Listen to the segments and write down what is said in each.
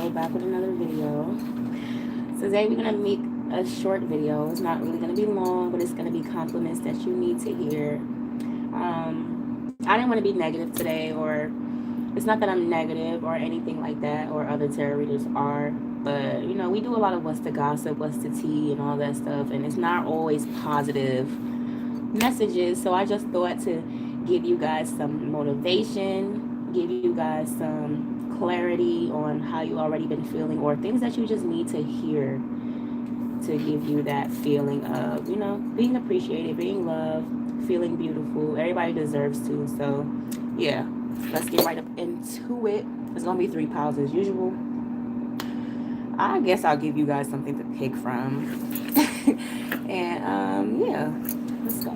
Joe, back with another video. Today we're gonna make a short video. It's not really gonna be long, but it's gonna be compliments that you need to hear. I didn't want to be negative today, or it's not that I'm negative or anything like that, or other tarot readers are, but we do a lot of what's the gossip, what's the tea, and all that stuff, and it's not always positive messages. So I just thought to give you guys some motivation, give you guys some clarity on how you already been feeling, or things that you just need to hear to give you that feeling of, being appreciated, being loved, feeling beautiful. Everybody deserves to. So yeah, let's get right up into it. It's gonna be 3 piles as usual. I guess I'll give you guys something to pick from. And yeah, let's go.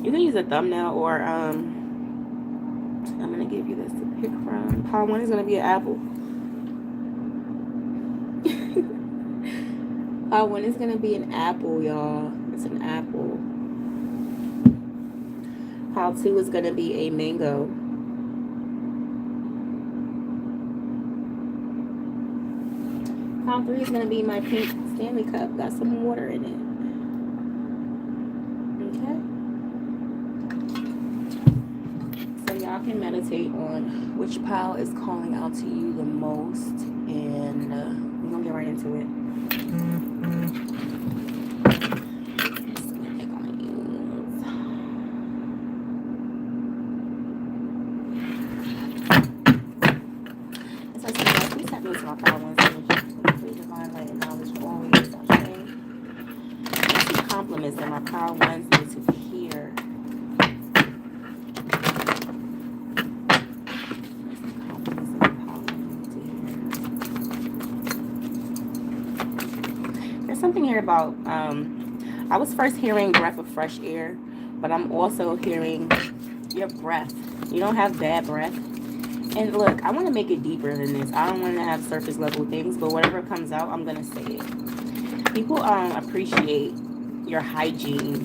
You can use a thumbnail, or I'm gonna give you this to pick from. Pile 1 is gonna be an apple. Pile 1 is gonna be an apple, y'all. It's an apple. Pile 2 is gonna be a mango. Pile 3 is gonna be my pink Stanley cup. Got some water in it. Y'all can meditate on which pile is calling out to you the most, and we're gonna get right into it. Please tap into my pile 1's energy. Please divine light and knowledge always. Some compliments that my pile 1's need to hear. Something here about I was first hearing breath of fresh air, but I'm also hearing your breath. You don't have bad breath. And look, I want to make it deeper than this. I don't want to have surface level things, but whatever comes out, I'm gonna say it. People appreciate your hygiene.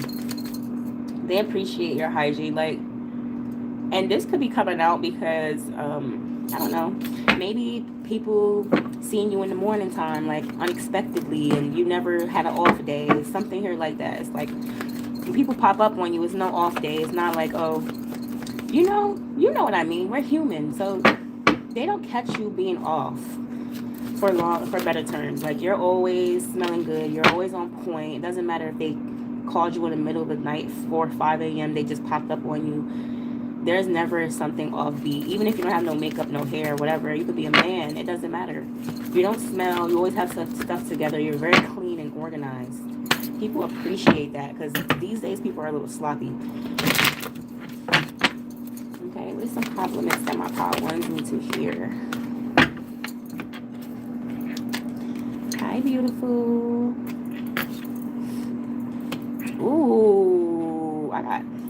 They appreciate your hygiene, like, and this could be coming out because I don't know, maybe people seeing you in the morning time, like unexpectedly, and you never had an off day. Something here like that. It's like when people pop up on you, it's no off day. It's not like, oh, you know what I mean. We're human, so they don't catch you being off for better terms. Like, you're always smelling good. You're always on point. It doesn't matter if they called you in the middle of the night, 4 or 5 a.m. They just popped up on you. There's never something offbeat. Even if you don't have no makeup, no hair, whatever, you could be a man. It doesn't matter. You don't smell. You always have stuff together. You're very clean and organized. People appreciate that, because these days people are a little sloppy. Okay, what are some compliments that my pile 1s need to hear? Hi, beautiful. Ooh,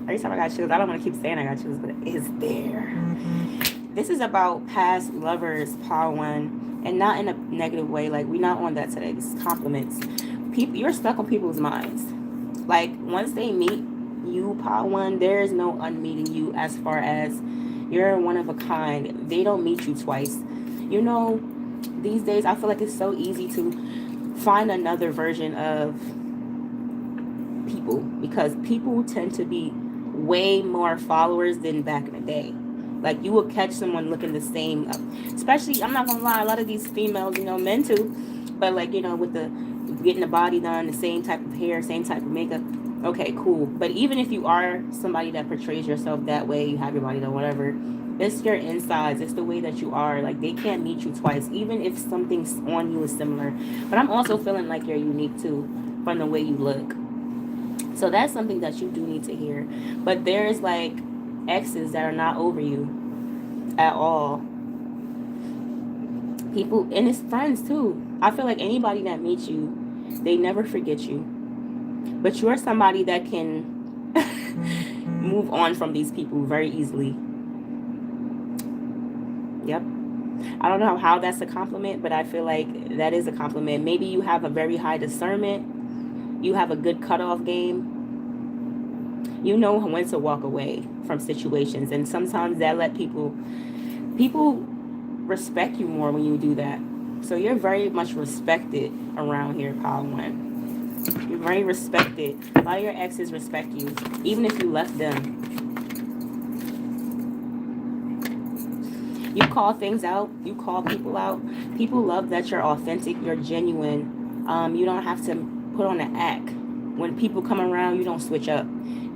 every time I got chills, I don't want to keep saying I got chills, but it is there. This is about past lovers, pile 1, and not in a negative way. Like, we're not on that today. This is compliments. You're stuck on people's minds. Like, once they meet you, pile 1, there is no unmeeting you, as far as you're one of a kind. They don't meet you twice. These days I feel like it's so easy to find another version of people, because people tend to be way more followers than back in the day. Like, you will catch someone looking the same, especially, I'm not gonna lie, a lot of these females, men too, but like, with the getting the body done, the same type of hair, same type of makeup, okay, cool. But even if you are somebody that portrays yourself that way, you have your body done, whatever, it's your insides, it's the way that you are. Like, they can't meet you twice, even if something's on you is similar. But I'm also feeling like you're unique too, from the way you look. So that's something that you do need to hear. But there's like exes that are not over you at all. People, and it's friends too. I feel like anybody that meets you, they never forget you. But you're somebody that can move on from these people very easily. Yep. I don't know how that's a compliment, but I feel like that is a compliment. Maybe you have a very high discernment. You have a good cutoff game. You know when to walk away from situations, and sometimes that let people respect you more when you do that. So you're very much respected around here, Pile One. You're very respected. A lot of your exes respect you, even if you left them. You call things out. You call people out. People love that you're authentic. You're genuine. You don't have to put on an act. When people come around, you don't switch up.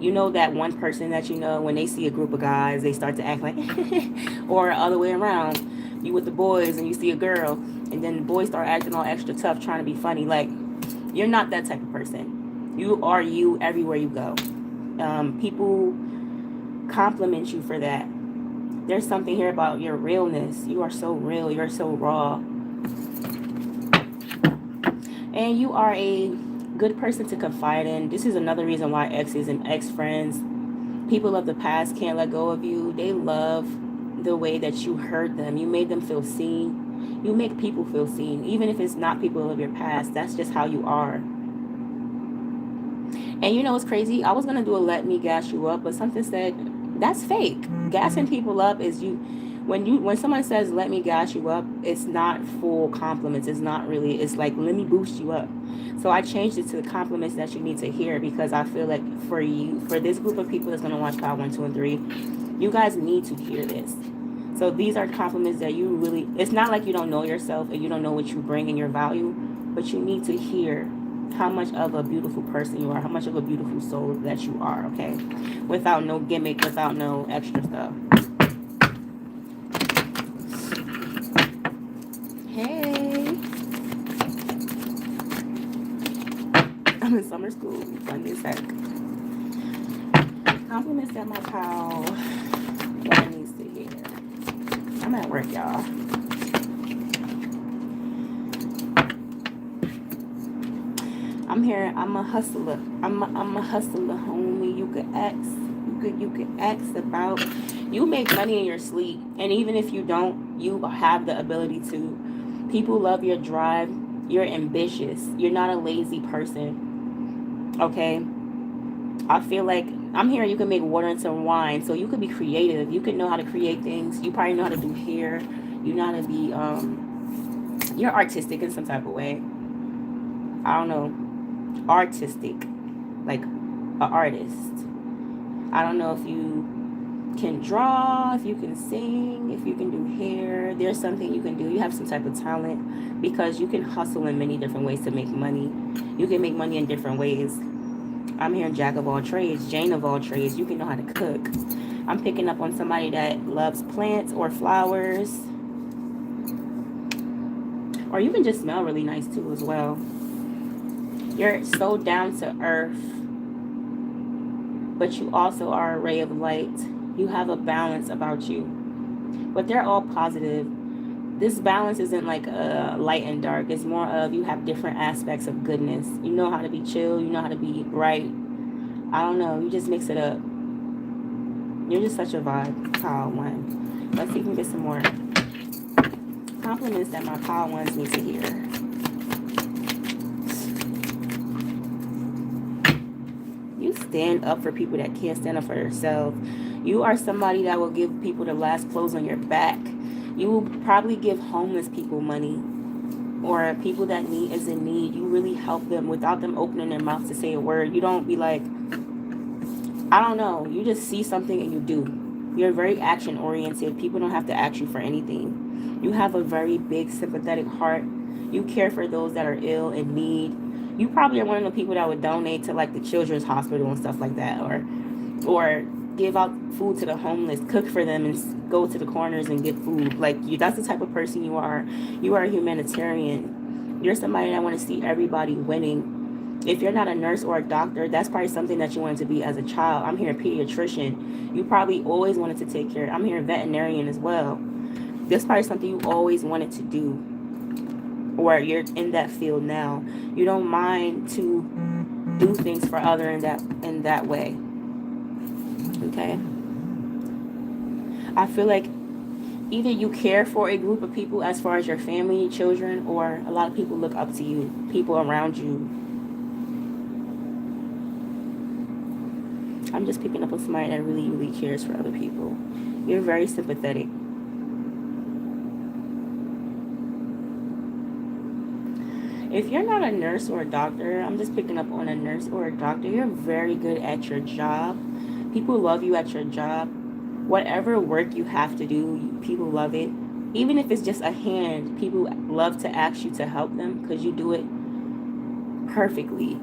You know that one person that you know, when they see a group of guys, they start to act like, or other way around. You with the boys and you see a girl, and then the boys start acting all extra tough, trying to be funny. Like, you're not that type of person. You are you everywhere you go. People compliment you for that. There's something here about your realness. You are so real. You're so raw. And you are a good person to confide in. This is another reason why exes and ex-friends, people of the past, can't let go of you. They love the way that you heard them. You made them feel seen. You make people feel seen. Even if it's not people of your past, that's just how you are. And you know what's crazy? I was going to do a let me gas you up, but something said, that's fake. Gassing people up is when someone says let me gas you up, it's not full compliments. It's not really, it's like let me boost you up. So I changed it to the compliments that you need to hear, because I feel like for this group of people that's going to watch Power 1, 2, and 3, you guys need to hear this. So these are compliments that you really, it's not like you don't know yourself and you don't know what you bring and your value, but you need to hear how much of a beautiful person you are, how much of a beautiful soul that you are, okay? Without no gimmick, without no extra stuff. Hey. I'm in summer school. Funny as heck. Compliments that my pal needs to hear. I'm at work, y'all. I'm here. I'm a hustler. I'm a hustler, homie. You could ask about. You make money in your sleep, and even if you don't, you have the ability to. People love your drive. You're ambitious. You're not a lazy person. Okay. I feel like I'm here. You can make water into wine, so you could be creative. You can know how to create things. You probably know how to do hair. You know how to be. You're artistic in some type of way. I don't know. Artistic, like an artist. I don't know if you can draw, if you can sing, if you can do hair. There's something you can do. You have some type of talent, because you can hustle in many different ways to make money. You can make money in different ways. I'm here, Jack of all trades, Jane of all trades. You can know how to cook. I'm picking up on somebody that loves plants or flowers, or you can just smell really nice too as well. You're so down to earth, but you also are a ray of light. You have a balance about you, but they're all positive. This balance isn't like a light and dark. It's more of you have different aspects of goodness. You know how to be chill. You know how to be right. I don't know. You just mix it up. You're just such a vibe, Pile 1. Let's see if we can get some more compliments that my Pile 1s need to hear. Stand up for people that can't stand up for themselves. You are somebody that will give people the last clothes on your back. You will probably give homeless people money, or people that is in need. You really help them without them opening their mouth to say a word. You don't be like, I don't know. You just see something and you do. You're very action oriented. People don't have to ask you for anything. You have a very big sympathetic heart. You care for those that are ill and need. You probably are one of the people that would donate to like the children's hospital and stuff like that, or give out food to the homeless, cook for them, and go to the corners and get food. Like that's the type of person you are. You are a humanitarian. You're somebody that want to see everybody winning. If you're not a nurse or a doctor, that's probably something that you wanted to be as a child. I'm here a pediatrician. You probably always wanted to take care. I'm here a veterinarian as well. That's probably something you always wanted to do, or you're in that field now. You don't mind to do things for other in that way. Okay. I feel like Either you care for a group of people as far as your family, children, or a lot of people look up to you, people around you. I'm just picking up on somebody that really, really cares for other people. You're very sympathetic. If you're not a nurse or a doctor, I'm just picking up on a nurse or a doctor. You're very good at your job. People love you at your job. Whatever work you have to do, people love it. Even if it's just a hand, people love to ask you to help them because you do it perfectly.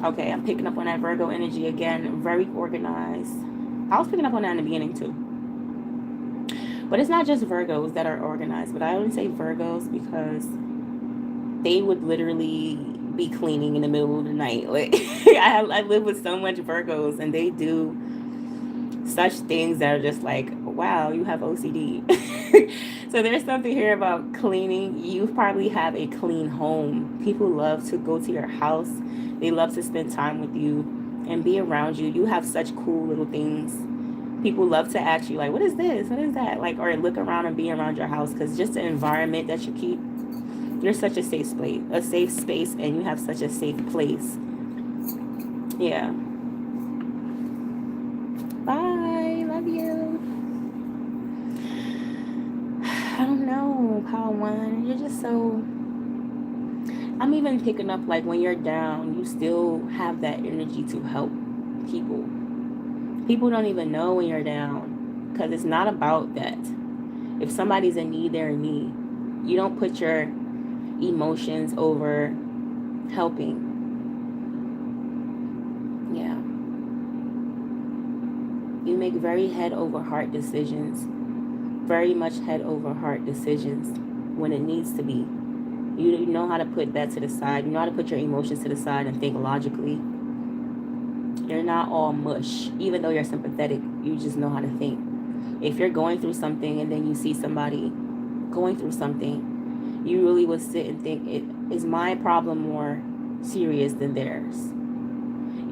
Okay, I'm picking up on that Virgo energy again. Very organized. I was picking up on that in the beginning too. But it's not just Virgos that are organized. But I only say Virgos because they would literally be cleaning in the middle of the night. Like I live with so much Virgos, and they do such things that are just like, wow, you have OCD. So there's something here about cleaning. You probably have a clean home. People love to go to your house. They love to spend time with you and be around you. You have such cool little things. People love to ask you, like, what is this? What is that? Like, or look around and be around your house because just the environment that you keep, you're such a safe space, and you have such a safe place. Yeah. Bye. Love you. I don't know, Power One. You're just so. I'm even picking up like when you're down, you still have that energy to help people. People don't even know when you're down because it's not about that. If somebody's in need, they're in need. You don't put your emotions over helping. Yeah. You make very head over heart decisions. Very much head over heart decisions when it needs to be. You know how to put that to the side. You know how to put your emotions to the side and think logically. You're not all mush. Even though you're sympathetic, you just know how to think. If you're going through something and then you see somebody going through something, you really would sit and think, is my problem more serious than theirs?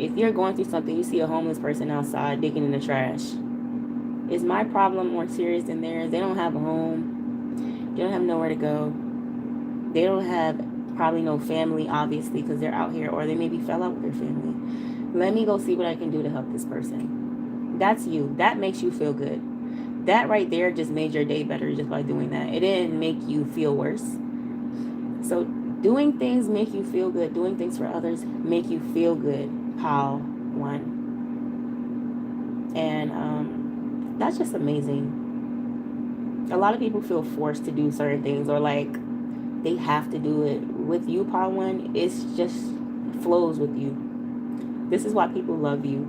If you're going through something, you see a homeless person outside digging in the trash. Is my problem more serious than theirs? They don't have a home. They don't have nowhere to go. They don't have probably no family, obviously, because they're out here, or they maybe fell out with their family. Let me go see what I can do to help this person. That's you. That makes you feel good. That right there just made your day better just by doing that. It didn't make you feel worse. So doing things make you feel good. Doing things for others make you feel good. Pow One. And that's just amazing. A lot of people feel forced to do certain things, or like they have to do it. With you, Power One, it's just flows with you. This is why people love you.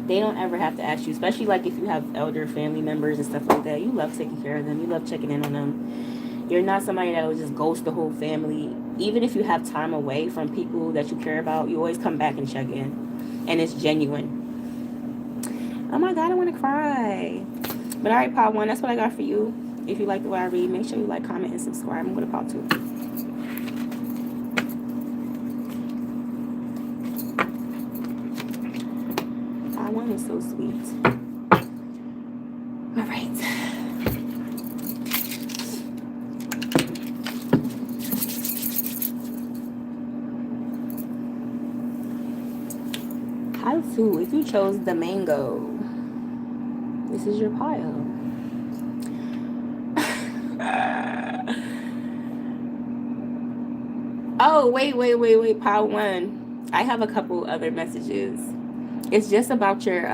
They don't ever have to ask you, especially like if you have elder family members and stuff like that. You love taking care of them. You love checking in on them. You're not somebody that will just ghost the whole family. Even if you have time away from people that you care about, you always come back and check in. And it's genuine. Oh my God, I want to cry. But all right, Power One, that's what I got for you. If you like the way I read, make sure you like, comment, and subscribe. I'm going to Power Two. Power One is so sweet. All right. Pile 2, if you chose the mango, this is your pile. Oh, wait, Pile 1. I have a couple other messages. It's just about your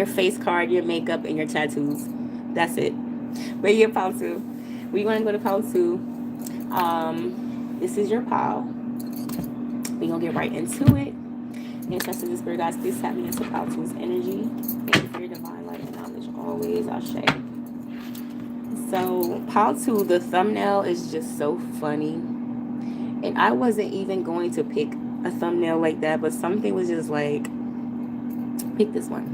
face card, your makeup, and your tattoos. That's it. But yeah, Pile 2. We're going to go to Pile 2. This is your pile. We're going to get right into it. Ancestors and spirit guides, please tap me into Pile 2's energy. Thank you for your divine light and knowledge always. I'll share. So, Pile 2, the thumbnail is just so funny. And I wasn't even going to pick a thumbnail like that, but something was just like, pick this one.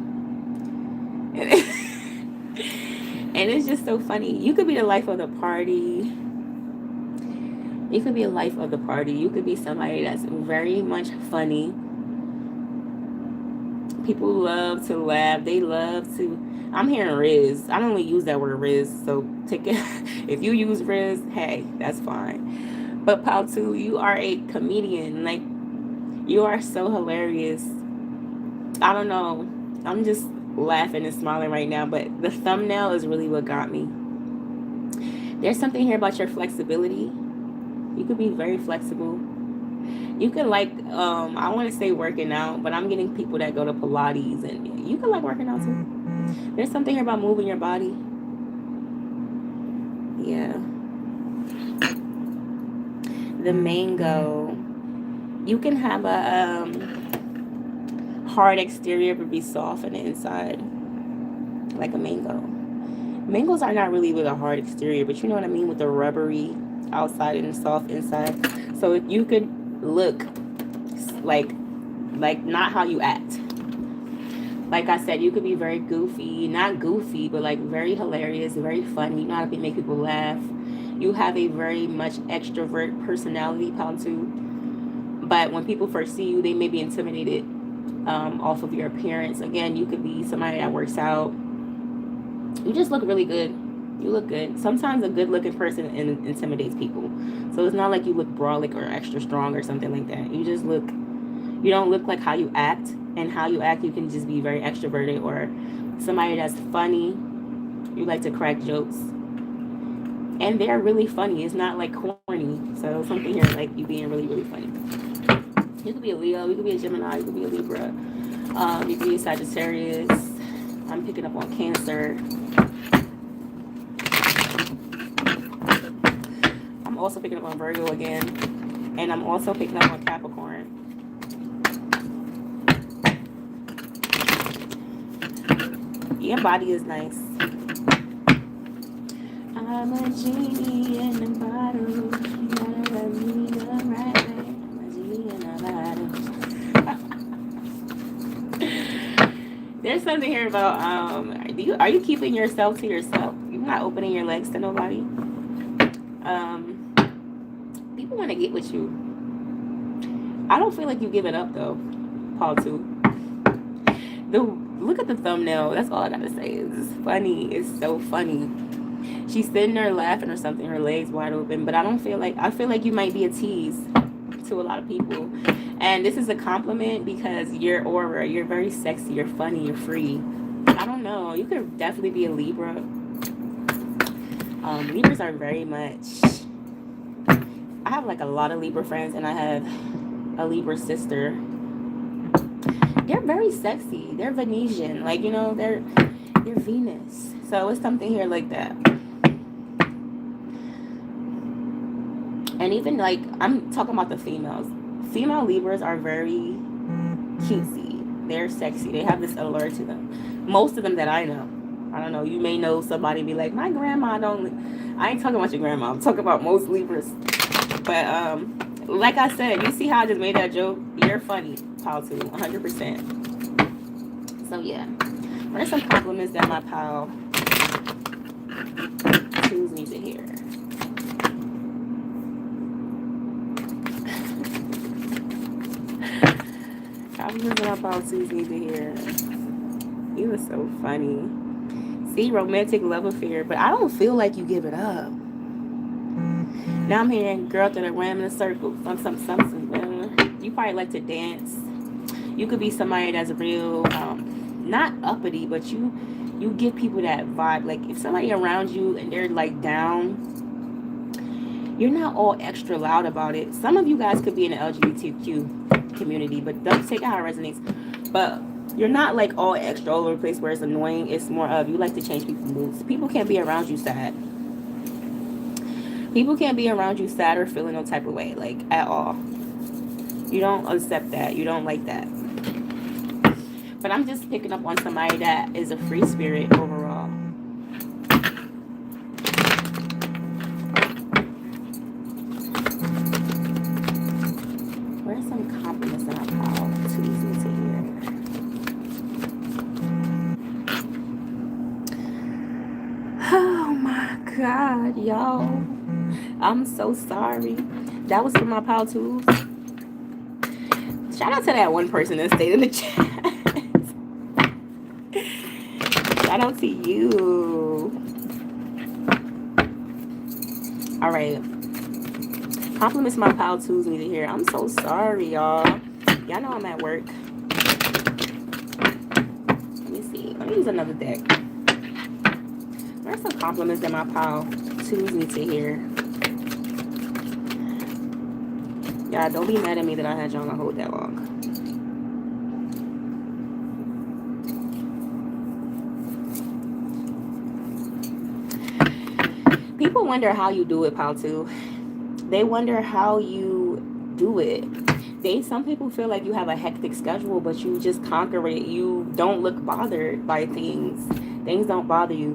And it's just so funny. You could be the life of the party. You could be a life of the party. You could be somebody that's very much funny. People love to laugh. They love to, I'm hearing Riz. I don't really use that word Riz, so take it. If you use Riz, hey, that's fine. But Pal 2, you are a comedian. Like, you are so hilarious. I don't know. I'm just laughing and smiling right now, but the thumbnail is really what got me. There's something here about your flexibility. You could be very flexible. You could like, I want to say working out, but I'm getting people that go to Pilates, and you could like working out too. There's something here about moving your body. Yeah. The mango. You can have a hard exterior but be soft on the inside, like a mango. Mangoes are not really with a hard exterior, but you know what I mean, with the rubbery outside and the soft inside. So you could look like not how you act. Like I said, you could be very goofy, not goofy, but like very hilarious, very funny. You know how to make people laugh. You have a very much extrovert personality, Pal 2. But when people first see you, they may be intimidated off of your appearance. Again, you could be somebody that works out. You just look really good. You look good. Sometimes a good-looking person intimidates people. So it's not like you look brolic or extra strong or something like that. You just look, you don't look like how you act. And how you act, you can just be very extroverted or somebody that's funny. You like to crack jokes. And they're really funny. It's not like corny. So something here like you being really, really funny. You could be a Leo. You could be a Gemini. You could be a Libra. You could be a Sagittarius. I'm picking up on Cancer. I'm also picking up on Virgo again. And I'm also picking up on Capricorn. Your body is nice. I'm a genie in a bottle. You gotta let me the right way. I'm a genie in a bottle. There's something here about are you keeping yourself to yourself? You're not opening your legs to nobody. People want to get with you. I don't feel like you give it up though, Paul 2. Look at the thumbnail. That's all I gotta say. It's funny. It's so funny. She's sitting there laughing or something, her legs wide open. But I feel like you might be a tease to a lot of people. And this is a compliment because your aura, you're very sexy, you're funny, you're free. I don't know. You could definitely be a Libra. Libras are very much. I have like a lot of Libra friends, and I have a Libra sister. They're very sexy. They're Venetian. Like, you know, they're Venus. So it's something here like that. And even like, I'm talking about the females. Female Libras are very cutesy. They're sexy. They have this allure to them. Most of them that I know. I don't know. You may know somebody be like, my grandma don't. I ain't talking about your grandma. I'm talking about most Libras. But like I said, you see how I just made that joke? You're funny, Pal 2, 100%. So yeah, what are some compliments that my Pal 2s need to hear? Compliments that my Pal 2s need to hear. You are so funny. See, romantic love affair, but I don't feel like you give it up. Now I'm hearing girl that are ram in a circle. Something. You probably like to dance. You could be somebody that's real, not uppity, but you give people that vibe. Like if somebody around you and they're like down, you're not all extra loud about it. Some of you guys could be in the LGBTQ community, but don't take it how it resonates. But you're not like all extra all over the place where it's annoying. It's more of you like to change people's moods. People can't be around you sad. People can't be around you sad or feeling no type of way, like at all. You don't accept that. You don't like that. But I'm just picking up on somebody that is a free spirit overall. Where's some compliments that I call too easy to hear? Oh my God, y'all. I'm so sorry. That was from my Pal 2s. Shout out to that one person that stayed in the chat. Shout out to you. All right. Compliments my pile twos need to hear. I'm so sorry, y'all. Y'all know I'm at work. Let me see. Let me use another deck. There's some compliments that my pile twos need to hear. Yeah, don't be mad at me that I had y'all on hold that long. People wonder how you do it, pile two. They wonder how you do it. Some people feel like you have a hectic schedule, but you just conquer it. You don't look bothered by things. Things don't bother you.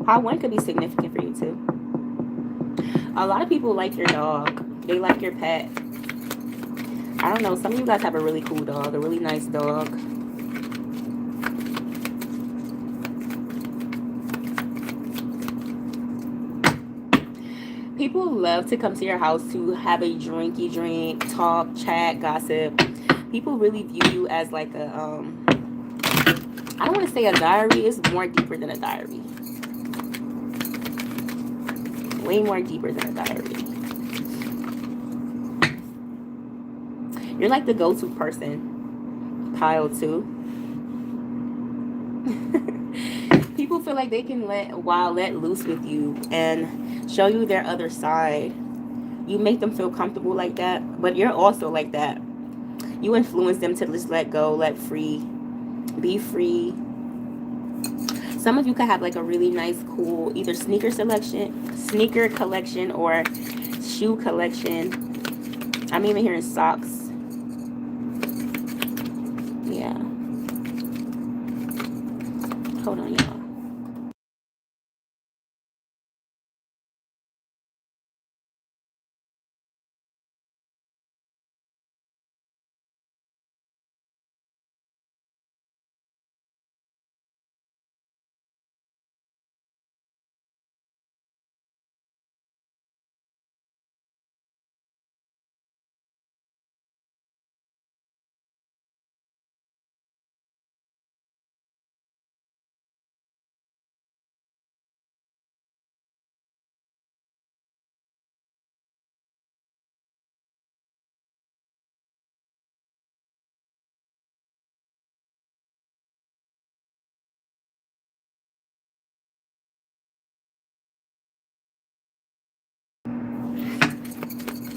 Pile one could be significant for you too. A lot of people like your dog. They like your pet. I don't know. Some of you guys have a really cool dog, a really nice dog. People love to come to your house to have a drinky drink, talk, chat, gossip. People really view you as like a, I don't want to say a diary. It's more deeper than a diary. Way more deeper than a diary. You're like the go-to person, pile two. People feel like they can let loose with you and show you their other side. You make them feel comfortable like that, but you're also like that. You influence them to just let go, let free, be free. Some of you could have like a really nice, cool, either sneaker collection, or shoe collection. I'm even hearing socks. Yeah. Hold on, y'all.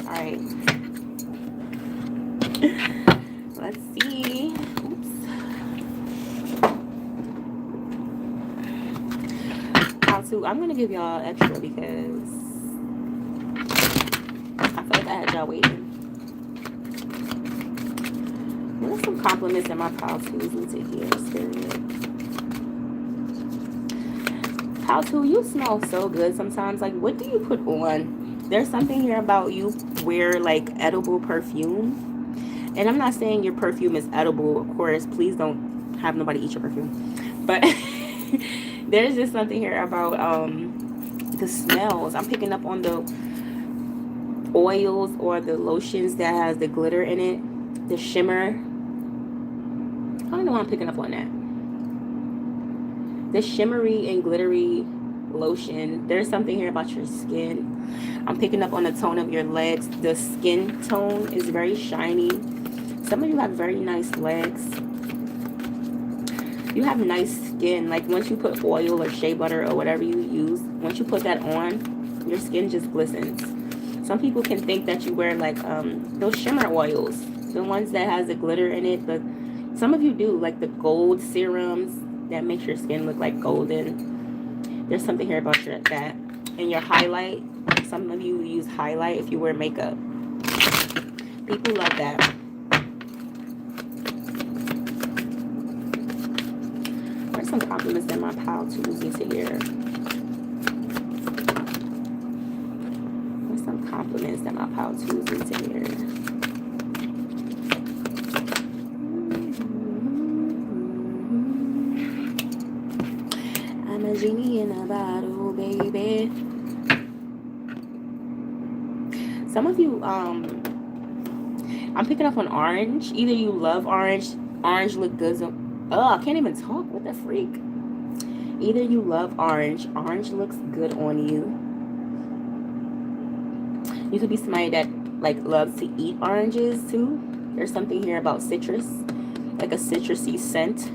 All right. Let's see. Oops. I'm gonna give y'all extra because I feel like I had y'all waiting. What are some compliments that my pile twos need to hear, Spirit? Pile two, you smell so good sometimes. Like, what do you put on? There's something here about you wear like edible perfume. And I'm not saying your perfume is edible, of course. Please don't have nobody eat your perfume. But there's just something here about the smells. I'm picking up on the oils or the lotions that has the glitter in it, the shimmer. I don't know why I'm picking up on that. The shimmery and glittery lotion. There's something here about your skin. I'm picking up on the tone of your legs. The skin tone is very shiny. Some of you have very nice legs. You have nice skin. Like once you put oil or shea butter or whatever you use, once you put that on, your skin just glistens. Some people can think that you wear like those shimmer oils, the ones that has the glitter in it. But some of you do, like the gold serums that makes your skin look like golden. There's something here about that. And your highlight. Some of you use highlight if you wear makeup. People love that. There's some compliments that my pile twos need to hear. There's some compliments that my pile twos need to hear. I'm a genie in a bottle, baby. Some of you, I'm picking up on orange. Either you love orange. Orange looks good Oh, I can't even talk. What the freak? Either you love orange. Orange looks good on you. You could be somebody that like loves to eat oranges too. There's something here about citrus, like a citrusy scent.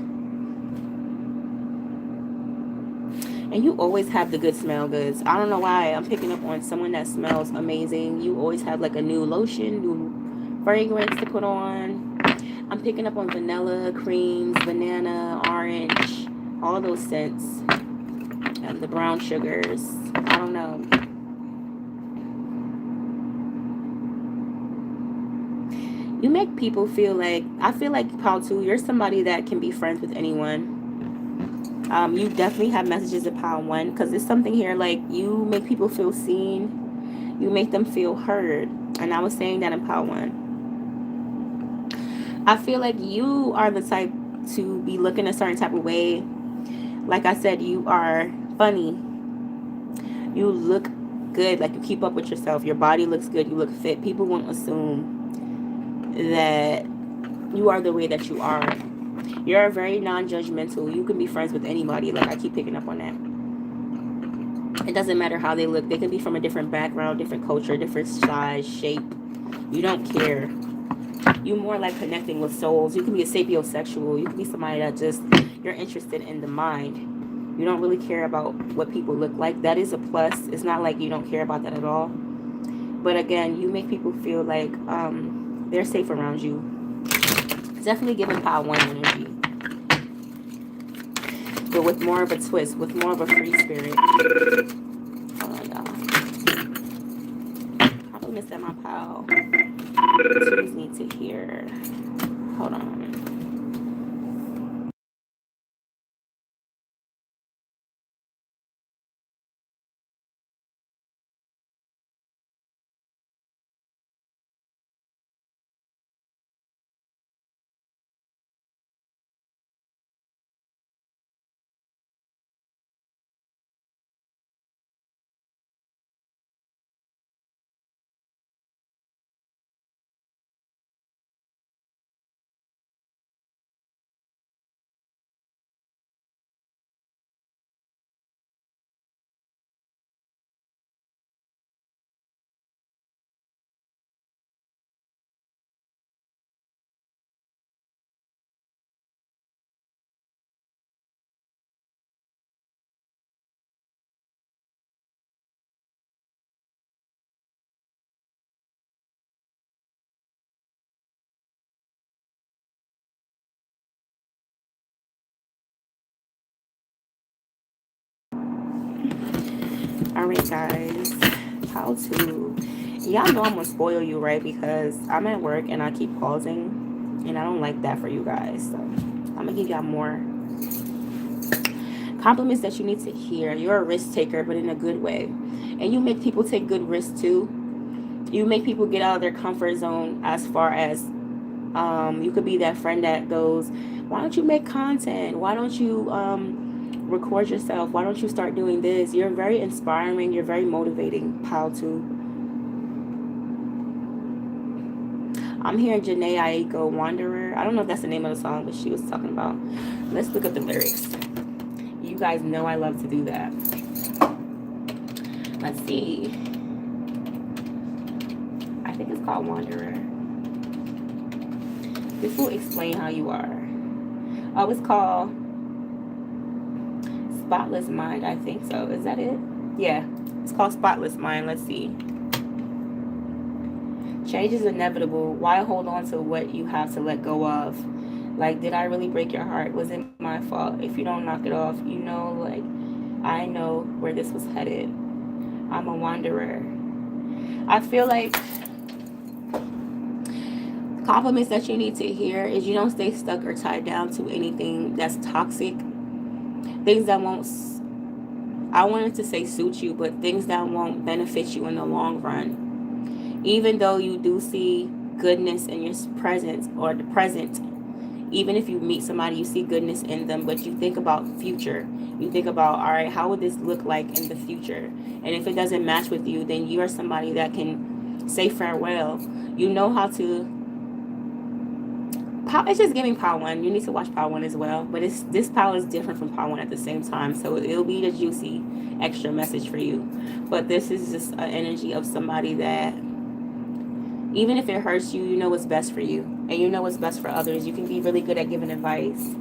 And you always have the good smell goods. I don't know why I'm picking up on someone that smells amazing. You always have like a new lotion, new fragrance to put on. I'm picking up on vanilla, creams, banana, orange, all those scents. And the brown sugars. I don't know. You make people feel like, I feel like, Pal 2, you're somebody that can be friends with anyone. You definitely have messages of Pile 1 because there's something here like you make people feel seen. You make them feel heard. And I was saying that in Pile 1. I feel like you are the type to be looking a certain type of way. Like I said, you are funny. You look good. Like you keep up with yourself. Your body looks good. You look fit. People won't assume that you are the way that you are. You're very non-judgmental. You can be friends with anybody. Like I keep picking up on that. It doesn't matter how they look. They can be from a different background, different culture, different size, shape. You don't care. You more like connecting with souls. You can be a sapiosexual. You can be somebody that just, you're interested in the mind. You don't really care about what people look like. That is a plus. It's not like you don't care about that at all. But again, you make people feel like they're safe around you. Definitely giving Pile 1 energy. But with more of a twist, with more of a free spirit. Hold on, y'all. Probably missed that my Pile 2s need to hear. Hold on. Alright, guys. Pile 2. Y'all know I'm gonna spoil you, right? Because I'm at work and I keep pausing. And I don't like that for you guys. So I'm gonna give y'all more compliments that you need to hear. You're a risk taker, but in a good way. And you make people take good risks too. You make people get out of their comfort zone as far as you could be that friend that goes, why don't you make content? Why don't you record yourself? Why don't you start doing this? You're very inspiring. You're very motivating, Pile 2. I'm hearing Janae Aiko, Wanderer. I don't know if that's the name of the song, but she was talking about. Let's look up the lyrics. You guys know I love to do that. Let's see. I think it's called Wanderer. This will explain how you are. Oh, it's called Spotless Mind, I think so. Is that it? Yeah, it's called Spotless Mind. Let's see. Change is inevitable. Why hold on to what you have to let go of? Like, did I really break your heart? Was it my fault? If you don't knock it off, you know, like, I know where this was headed. I'm a wanderer. I feel like compliments that you need to hear is you don't stay stuck or tied down to anything that's toxic. Things that won't, I wanted to say suit you, but things that won't benefit you in the long run. Even though you do see goodness in your presence or the present, even if you meet somebody, you see goodness in them, but you think about future. You think about, all right, how would this look like in the future? And if it doesn't match with you, then you are somebody that can say farewell. You know how to It's just giving Power One. You need to watch Power One as well. But this Power is different from Power One at the same time. So it'll be the juicy extra message for you. But this is just an energy of somebody that, even if it hurts you, you know what's best for you. And you know what's best for others. You can be really good at giving advice.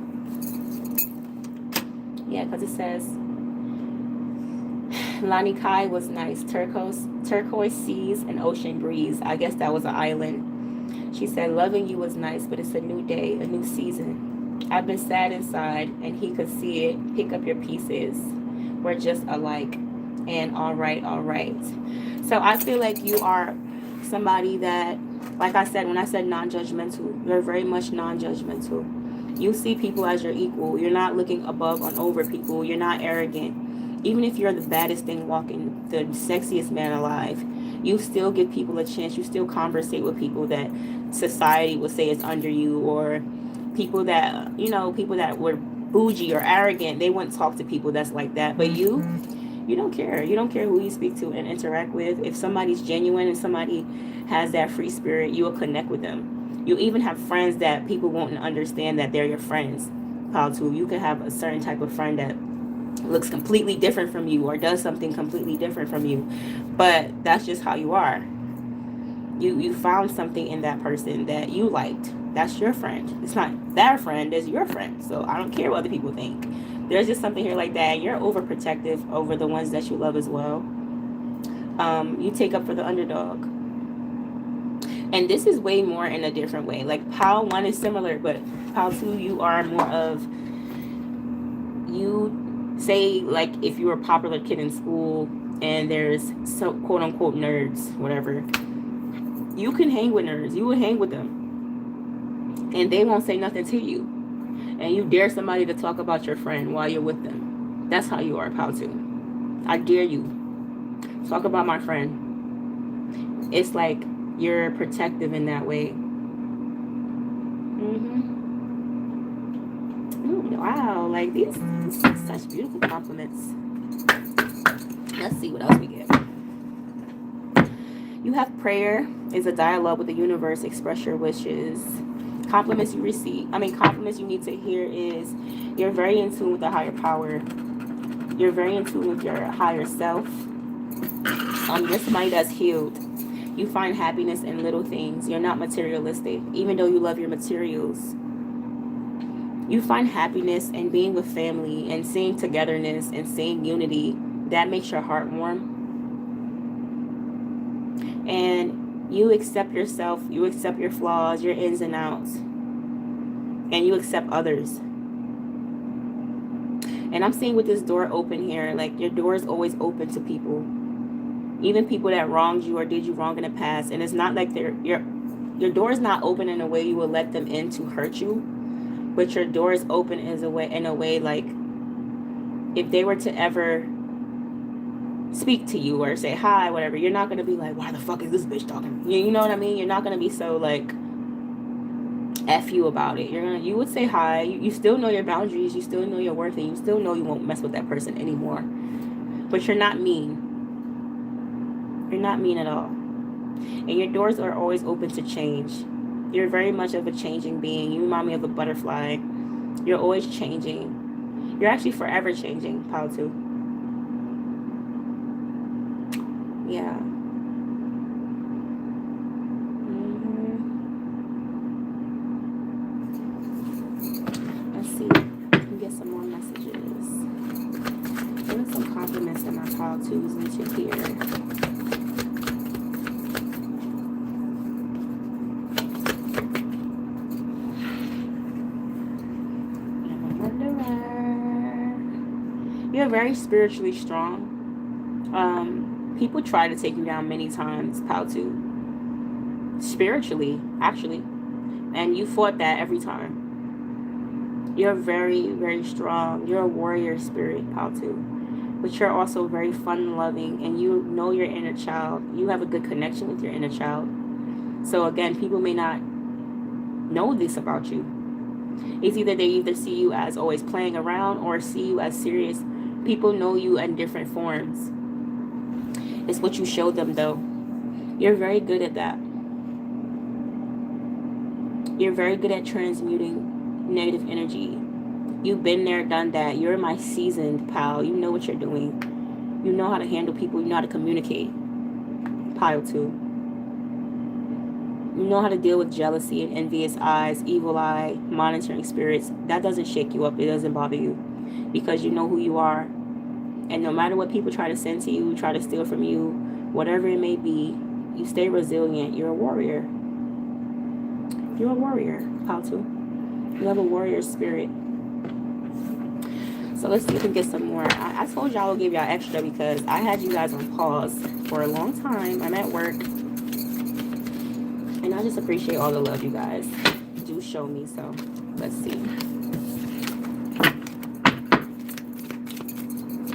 Yeah, because it says, Lani Kai was nice. Turquoise seas and ocean breeze. I guess that was an island. She said, loving you was nice, but it's a new day, a new season. I've been sad inside, and he could see it. Pick up your pieces. We're just alike. And all right, all right. So I feel like you are somebody that, like I said, when I said non-judgmental, you're very much non-judgmental. You see people as your equal. You're not looking above and over people. You're not arrogant. Even if you're the baddest thing walking, the sexiest man alive, you still give people a chance. You still conversate with people that society would say is under you, or people that, you know, people that were bougie or arrogant. They wouldn't talk to people that's like that. But you don't care. You don't care who you speak to and interact with. If somebody's genuine and somebody has that free spirit, you will connect with them. You even have friends that people won't understand that they're your friends. How to, you can have a certain type of friend that looks completely different from you or does something completely different from you, but that's just how you are. You found something in that person that you liked. That's your friend. It's not their friend, it's your friend. So I don't care what other people think. There's just something here like that. You're overprotective over the ones that you love as well. You take up for the underdog. And this is way more in a different way. Like Pal 1 is similar, but Pal 2, you are more of, you say, like, if you're a popular kid in school and there's some quote unquote nerds, whatever, you can hang with nerds. You will hang with them and they won't say nothing to you. And you dare somebody to talk about your friend while you're with them. That's how you are, Pal 2. I dare you. Talk about my friend. It's like you're protective in that way. Wow, like these are such beautiful compliments. Let's see what else we get. You have prayer is a dialogue with the universe. Express your wishes. Compliments you receive, compliments you need to hear is, you're very in tune with the higher power. You're very in tune with your higher self. You're somebody that's healed. You find happiness in little things. You're not materialistic, even though you love your materials. You find happiness in being with family and seeing togetherness and seeing unity. That makes your heart warm. And you accept yourself. You accept your flaws, your ins and outs. And you accept others. And I'm seeing with this door open here, like your door is always open to people. Even people that wronged you or did you wrong in the past. And it's not like your door is not open in a way you will let them in to hurt you. But your door is open in a way like, if they were to ever speak to you or say hi, whatever, you're not going to be like, why the fuck is this bitch talking? You know what I mean? You're not going to be so like F you about it. You would say hi. You still know your boundaries. You still know your worth, and you still know you won't mess with that person anymore. But you're not mean. You're not mean at all. And your doors are always open to change. You're very much of a changing being. You remind me of a butterfly. You're always changing. You're actually forever changing, Pal 2. Yeah. Let's see. Let me get some more messages. Give me some compliments that my Pal 2s need to hear. You're very spiritually strong. People try to take you down many times, Pal 2. Spiritually, actually. And you fought that every time. You're very, very strong. You're a warrior spirit, Pal 2. But you're also very fun-loving, and you know your inner child. You have a good connection with your inner child. So again, people may not know this about you. It's either they see you as always playing around or see you as serious. People know you in different forms. It's what you show them, though. You're very good at that. You're very good at transmuting negative energy. You've been there, done that. You're my seasoned pal. You know what you're doing. You know how to handle people. You know how to communicate. Pile 2. You know how to deal with jealousy and envious eyes, evil eye, monitoring spirits. That doesn't shake you up. It doesn't bother you because you know who you are. And no matter what people try to send to you, try to steal from you, whatever it may be, you stay resilient. You're a warrior. You're a warrior, Pile 2. You have a warrior spirit. So let's see if we can get some more. I told y'all I would give y'all extra because I had you guys on pause for a long time. I'm at work. And I just appreciate all the love you guys do show me. So let's see.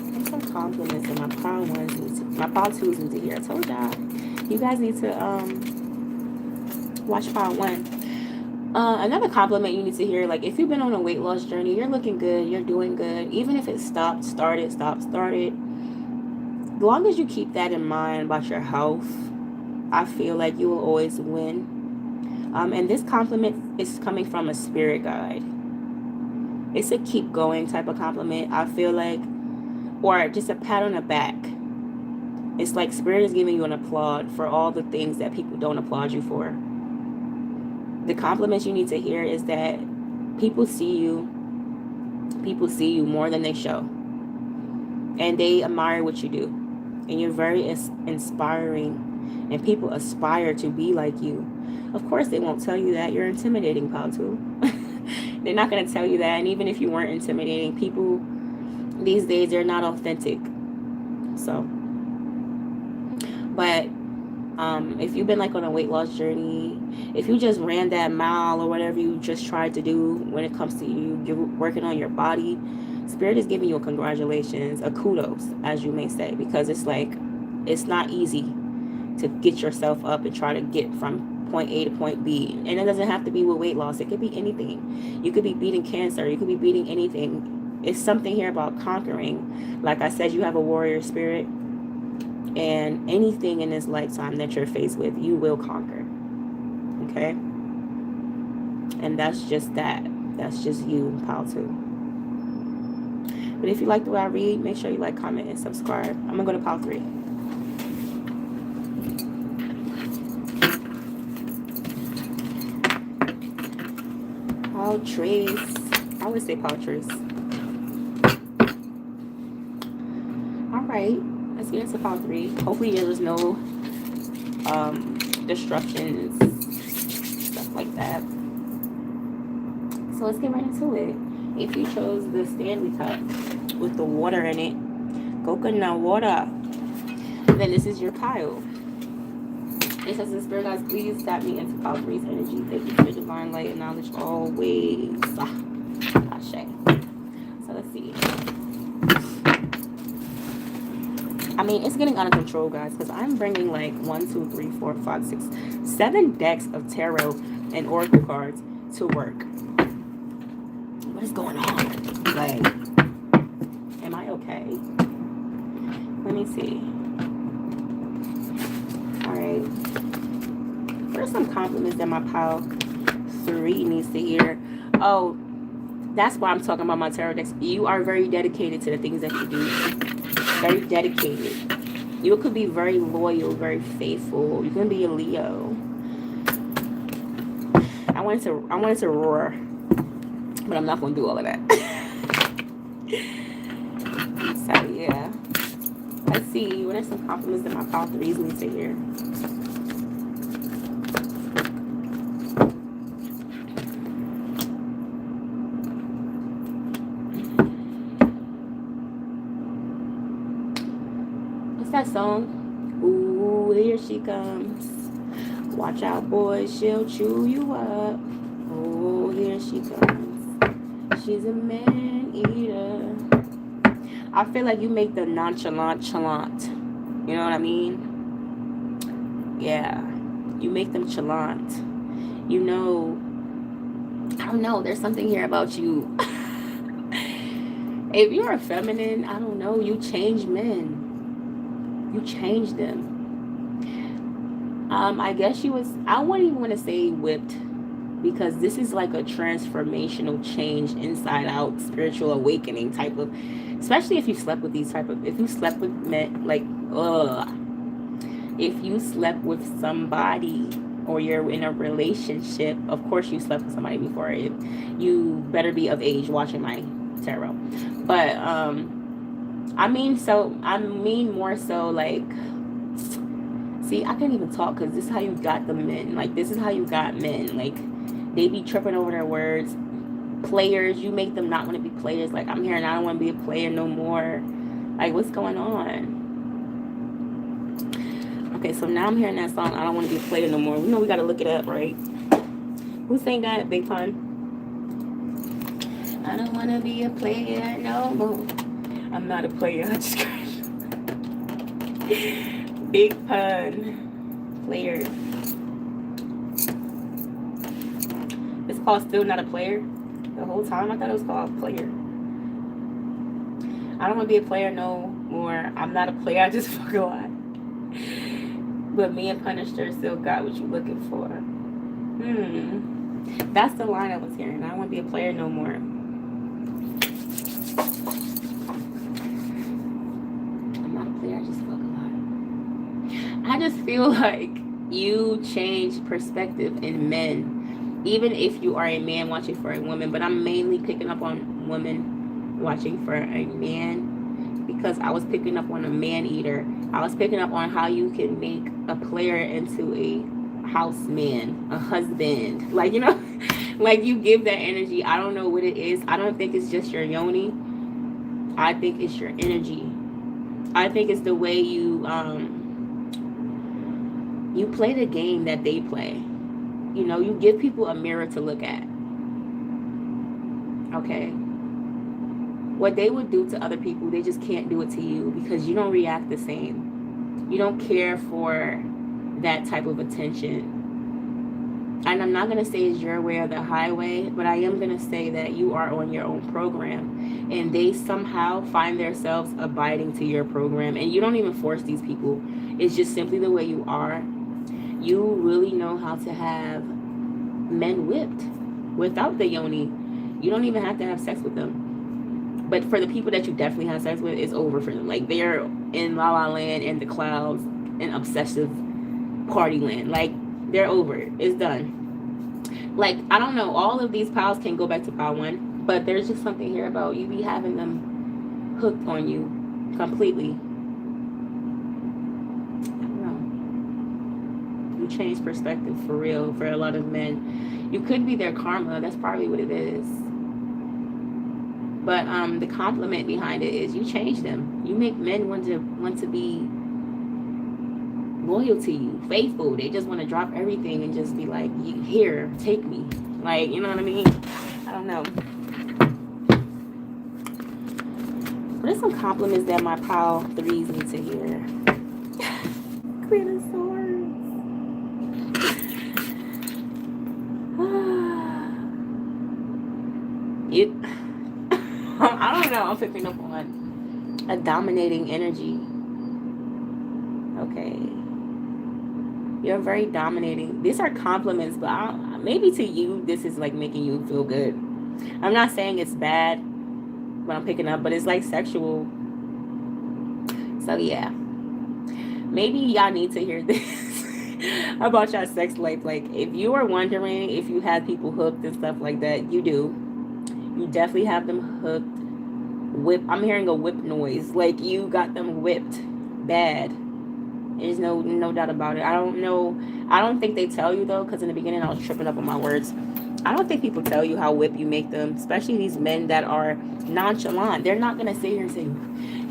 And some compliments that my Pile 1s need to, my Pile 2s need to hear. I told y'all you guys need to watch Pile 1. Another compliment you need to hear, like if you've been on a weight loss journey, you're looking good, you're doing good. Even if it stopped, started. As long as you keep that in mind about your health, I feel like you will always win. And this compliment is coming from a spirit guide. It's a keep going type of compliment, I feel like, or just a pat on the back. It's like spirit is giving you an applaud for all the things that people don't applaud you for. The compliments you need to hear is that people see you more than they show. And they admire what you do. And you're very inspiring. And people aspire to be like you. Of course, they won't tell you that. You're intimidating, Pile 2. They're not going to tell you that. And even if you weren't intimidating, people these days, they're not authentic. So, but if you've been like on a weight loss journey, if you just ran that mile or whatever you just tried to do when it comes to you're working on your body, spirit is giving you a congratulations, a kudos, as you may say, because it's like, it's not easy to get yourself up and try to get from point A to point B. And it doesn't have to be with weight loss. It could be anything. You could be beating cancer. You could be beating anything. It's something here about conquering. Like I said, you have a warrior spirit. And anything in this lifetime that you're faced with, you will conquer. Okay? And that's just that. That's just you, Pile 2. But if you like the way I read, make sure you like, comment, and subscribe. I'm going to go to Pile 3. Pile Trace. I always say Pile Trace. All right. Let's get into Pile 3. Hopefully there's no disruptions, stuff like that. So let's get right into it. If you chose the Stanley Cup with the water in it, coconut water, then this is your pile. It says, in spirit guys, please tap me into Pile 3's energy. Thank you for your divine light and knowledge always. Ashe. So let's see. I mean, it's getting out of control, guys, because I'm bringing like 1, 2, 3, 4, 5, 6, 7 decks of tarot and oracle cards to work. What is going on? Like, am I okay? Let me see. All right. What are some compliments that my Pile 3 needs to hear? Oh, that's why I'm talking about my tarot decks. You are very dedicated to the things that you do. Very dedicated. You could be very loyal, very faithful. You can be a Leo. I wanted to roar, but I'm not going to do all of that. So yeah, let's see. What are some compliments that my Pile 3s need to hear? That song, ooh, here she comes, watch out boys, she'll chew you up, oh, here she comes, she's a man-eater. I feel like you make the nonchalant chalant, you know what I mean? Yeah, you make them chalant, you know. I don't know, there's something here about you. If you're a feminine, I don't know, you change men. You changed them. I guess she was, I wouldn't even want to say whipped. because this is like a transformational change, inside out, spiritual awakening type of, especially if you slept with these type of, if you slept with men, like, if you slept with somebody, or you're in a relationship, of course you slept with somebody before. You better be of age watching my tarot. But I mean more so like, see, I can't even talk because this is how you got the men. Like, this is how you got men. Like, they be tripping over their words. Players, you make them not want to be players. Like, I'm here and I don't want to be a player no more. Like, what's going on? Okay, so now I'm hearing that song, I don't want to be a player no more. We know we got to look it up, right? Who sang that? Big Pun. I don't want to be a player no more. I'm not a player. I just Big Pun. Player. It's called Still Not a Player. The whole time I thought it was called Player. I don't want to be a player no more. I'm not a player. I just fuck a lot. But me and Punisher still got what you looking for. That's the line I was hearing. I don't want to be a player no more. I'm not a player. I just fuck a lot. I just feel like you change perspective in men, even if you are a man watching for a woman. But I'm mainly picking up on women watching for a man, because I was picking up on a man eater. I was picking up on how you can make a player into a house man, a husband. Like, you know, like you give that energy. I don't know what it is. I don't think it's just your yoni. I think it's your energy. I think it's the way you play the game that they play. You know, you give people a mirror to look at. Okay. What they would do to other people, they just can't do it to you, because you don't react the same. You don't care for that type of attention. And I'm not going to say it's your way or the highway, but I am going to say that you are on your own program, and they somehow find themselves abiding to your program, and you don't even force these people. It's just simply the way you are. You really know how to have men whipped without the yoni. You don't even have to have sex with them. But for the people that you definitely have sex with, it's over for them. Like, they're in La La Land, in the clouds, in obsessive party land. Like, they're over it. It's done. Like, I don't know. All of these piles can go back to pile 1. But there's just something here about you be having them hooked on you completely. I don't know. You change perspective for real for a lot of men. You could be their karma. That's probably what it is. But the compliment behind it is you change them. You make men want to be loyal to you, faithful. They just want to drop everything and just be like, here, take me. Like, you know what I mean? I don't know. But there's some compliments that my pile 3s need to hear. Queen of Swords. I don't know. I'm picking up on a dominating energy. Okay. You're very dominating. These are compliments, but maybe to you, this is like making you feel good. I'm not saying it's bad what I'm picking up, but it's like sexual. So yeah. Maybe y'all need to hear this about your sex life. Like, if you are wondering if you have people hooked and stuff like that, you do. You definitely have them hooked. I'm hearing a whip noise. Like, you got them whipped bad. There's no doubt about it. I don't know. I don't think they tell you, though, because in the beginning I was tripping up on my words. I don't think people tell you how whip you make them, especially these men that are nonchalant. They're not going to sit here and say,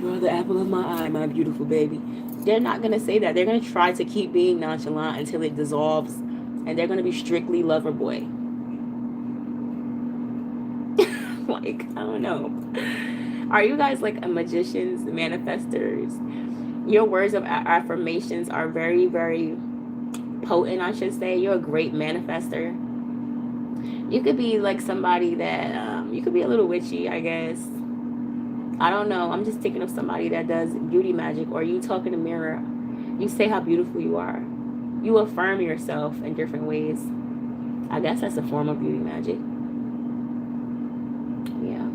you're the apple of my eye, my beautiful baby. They're not going to say that. They're going to try to keep being nonchalant until it dissolves, and they're going to be strictly lover boy. Like, I don't know. Are you guys like magicians, manifestors? Your words of affirmations are very, very potent, I should say. You're a great manifester. You could be like somebody that, you could be a little witchy, I guess. I don't know. I'm just thinking of somebody that does beauty magic, or you talk in the mirror. You say how beautiful you are. You affirm yourself in different ways. I guess that's a form of beauty magic. Yeah.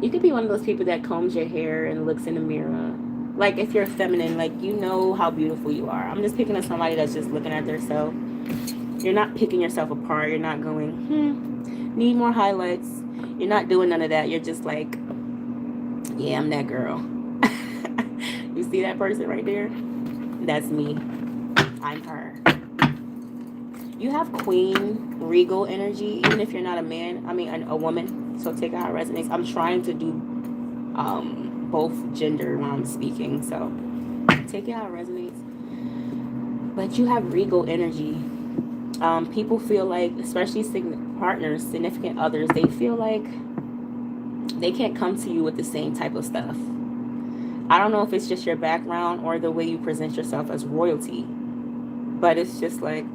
You could be one of those people that combs your hair and looks in the mirror. Like if you're feminine, like you know how beautiful you are. I'm just picking up somebody that's just looking at themselves. You're not picking yourself apart. You're not going, need more highlights. You're not doing none of that. You're just like, yeah, I'm that girl. You see that person right there? That's me. I'm her. You have queen, regal energy, even if you're not a man. I mean, a woman. So take it how it resonates. I'm trying to do both gender when I'm speaking. So take it how it resonates. But you have regal energy. People feel like, especially partners, significant others, they feel like they can't come to you with the same type of stuff. I don't know if it's just your background or the way you present yourself as royalty, but it's just like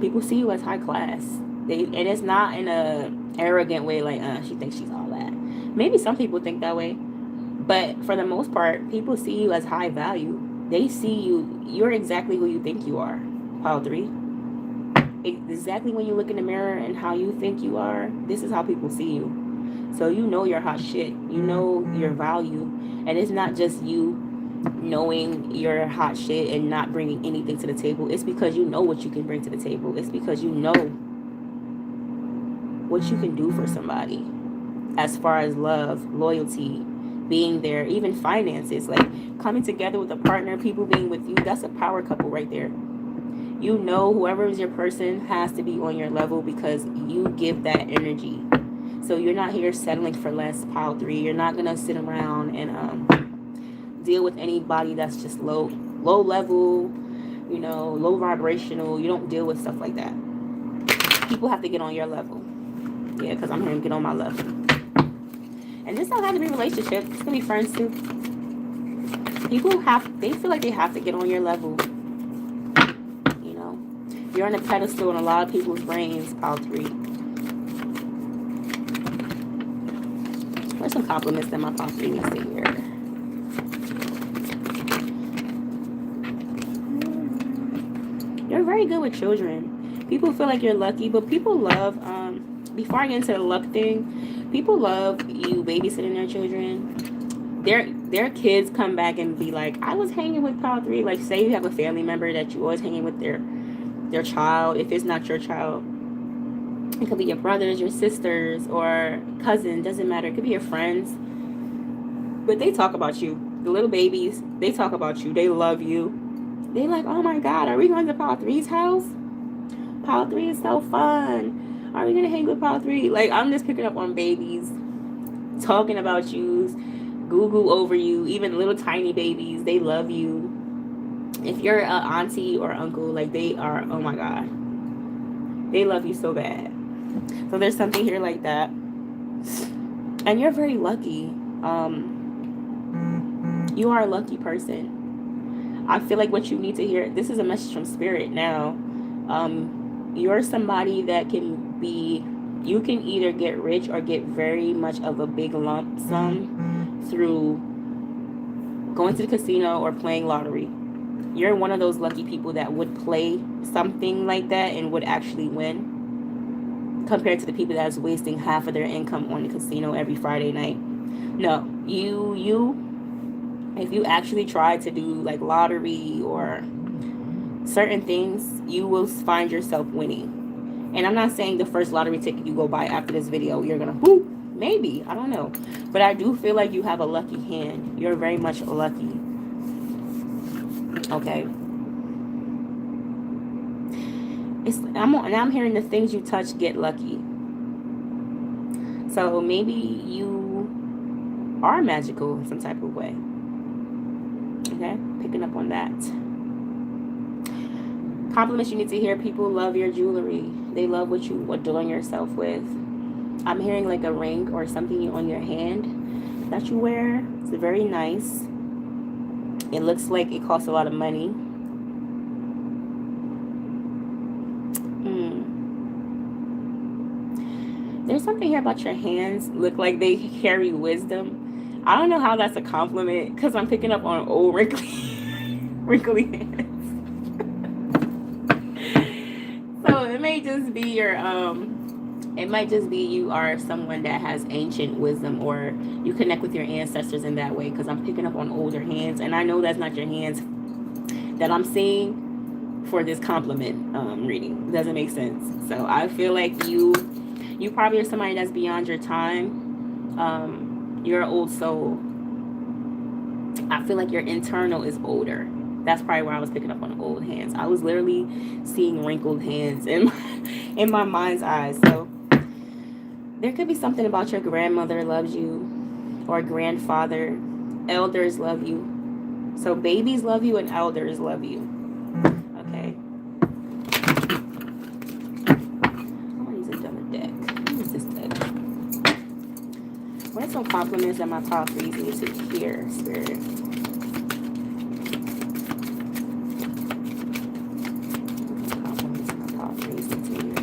people see you as high class. And it's not in a arrogant way, like she thinks she's all that. Maybe some people think that way, but for the most part, people see you as high value. They see you. You're exactly who you think you are. Pile 3. Exactly when you look in the mirror and how you think you are, this is how people see you. So you know you're hot shit. You know your value. And it's not just you knowing you're hot shit and not bringing anything to the table. It's because you know what you can bring to the table. It's because you know what you can do for somebody as far as love, loyalty, being there, even finances, like coming together with a partner, people being with you. That's a power couple right there. You know whoever is your person has to be on your level because you give that energy. So you're not here settling for less, pile 3. You're not going to sit around and deal with anybody that's just low level, you know, low vibrational. You don't deal with stuff like that. People have to get on your level. Yeah, because I'm here to get on my level. And this don't have to be a relationship. It's going to be friends too. They feel like they have to get on your level. You're on a pedestal in a lot of people's brains, pile 3. Where's some compliments that my pile 3 needs to hear? You're very good with children. People feel like you're lucky, but people love, before I get into the luck thing, people love you babysitting their children. Their kids come back and be like, I was hanging with pile 3. Like, say you have a family member that you always hanging with their child. If it's not your child, it could be your brothers, your sisters, or cousin, doesn't matter. It could be your friends, but they talk about you. The little babies, they talk about you. They love you. They like, oh my god, are we going to pile 3's house? Pile 3 is so fun. Are we gonna hang with pile 3? Like, I'm just picking up on babies talking about you, Google over you. Even little tiny babies, they love you. If you're an auntie or uncle, like they are, oh my god, they love you so bad. So there's something here like that. And you're very lucky. You are a lucky person. I feel like what you need to hear, this is a message from spirit now. You're somebody that can be, you can either get rich or get very much of a big lump sum through going to the casino or playing lottery. You're one of those lucky people that would play something like that and would actually win, compared to the people that's wasting half of their income on the casino every Friday night. No, if you actually try to do like lottery or certain things, you will find yourself winning. And I'm not saying the first lottery ticket you go buy after this video, you're gonna whoop. Maybe, I don't know. But I do feel like you have a lucky hand. You're very much lucky. Okay. I'm hearing the things you touch get lucky. So maybe you are magical in some type of way. Okay, picking up on that. Compliments you need to hear. People love your jewelry. They love what you adorn yourself with. I'm hearing like a ring or something on your hand that you wear. It's very nice. It looks like it costs a lot of money. There's something here about your hands. Look like they carry wisdom. I don't know how that's a compliment because I'm picking up on old wrinkly hands. just be your it might just be you are someone that has ancient wisdom, or you connect with your ancestors in that way, because I'm picking up on older hands, and I know that's not your hands that I'm seeing for this compliment reading. It doesn't make sense. So I feel like you probably are somebody that's beyond your time. You're an old soul. I feel like your internal is older. That's probably where I was picking up on old hands. I was literally seeing wrinkled hands in my mind's eye. So there could be something about your grandmother loves you, or grandfather. Elders love you. So babies love you and elders love you. Okay. I'm gonna use another deck. Use this deck. What are some compliments that my pile threes need to hear, Spirit? Compliments my pile threes need to hear.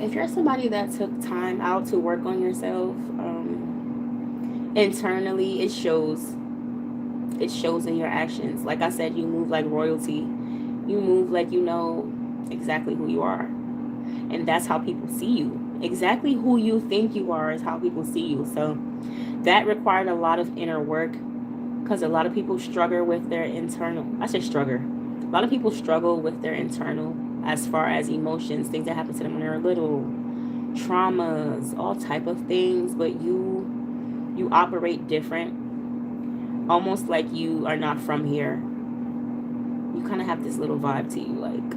If you're somebody that took time out to work on yourself, internally, it shows in your actions. Like I said, you move like royalty. You move like you know exactly who you are, and that's how people see you. Exactly who you think you are is how people see you. So that required a lot of inner work, because a lot of people struggle with their internal. I say struggle. A lot of people struggle with their internal, as far as emotions, things that happen to them when they're little, traumas, all type of things. But you operate different, almost like you are not from here. You kind of have this little vibe to you, like,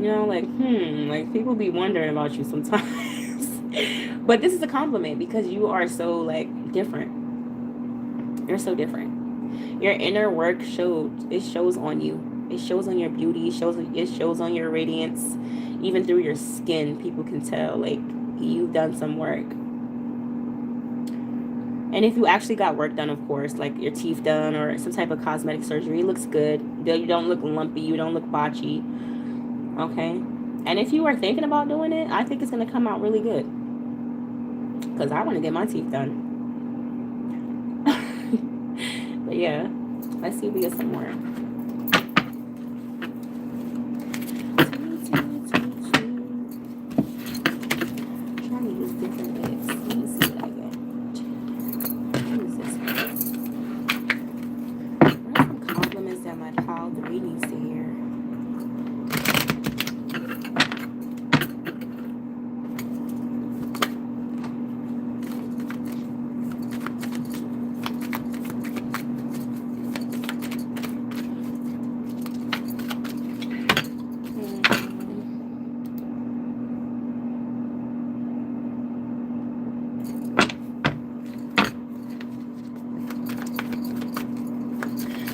you know, like people be wondering about you sometimes. But this is a compliment, because you are so like different. You're so different. Your inner work shows on you. It shows on your beauty. It shows on your radiance. Even through your skin, people can tell like you've done some work. And if you actually got work done, of course, like your teeth done or some type of cosmetic surgery, it looks good. You don't look lumpy. You don't look botchy. Okay? And if you are thinking about doing it, I think it's going to come out really good. Because I want to get my teeth done. But yeah, let's see if we get some more.